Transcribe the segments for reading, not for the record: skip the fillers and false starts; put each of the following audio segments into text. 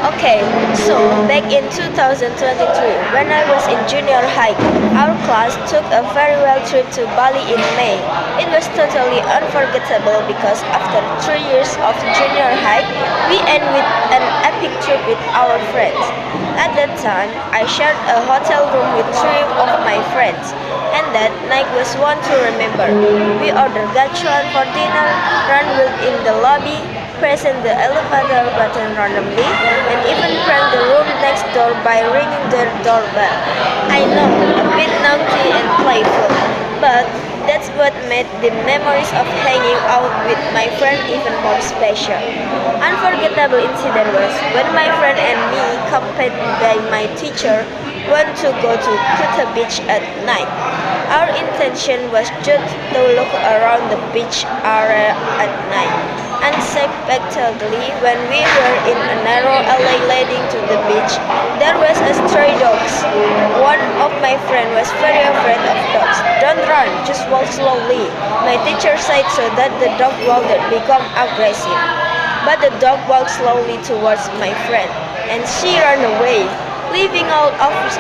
Okay, so back in 2023, when I was in junior high, our class took a farewell trip to Bali in May. It was totally unforgettable because after 3 years of junior high, we end with an epic trip with our friends. At that time, I shared a hotel room with three of my friends, and that night was one to remember. We ordered gachuan for dinner, ran wild in the lobby, pressing the elevator button randomly, and even pranked the room next door by ringing their doorbell. I know, a bit naughty and playful, but that's what made the memories of hanging out with my friend even more special. Unforgettable incident was when my friend and me, accompanied by my teacher, went to go to Kuta Beach at night. Our intention was just to look around the beach area at night. Unexpectedly, when we were in a narrow alley leading to the beach, there was a stray dog. One of my friends was very afraid of dogs. Don't run, just walk slowly. My teacher said so that the dog wouldn't become aggressive. But the dog walked slowly towards my friend, and she ran away, leaving all of us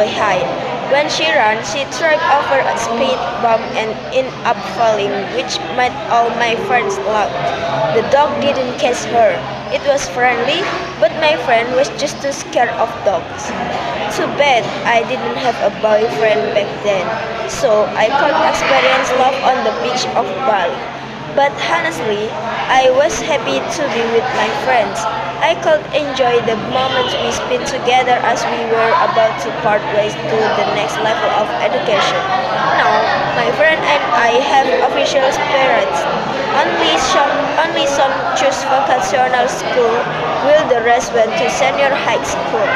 behind. When she ran, she tripped over a speed bump and ended up falling, which made all my friends laugh. The dog didn't catch her. It was friendly, but my friend was just too scared of dogs. Too bad I didn't have a boyfriend back then, so I could experience love on the beach of Bali. But honestly, I was happy to be with my friends. I could enjoy the moments we spent together as we were about to part ways to the next level of education. Now, my friend and I have official parents. Only some choose vocational school, while the rest went to senior high school.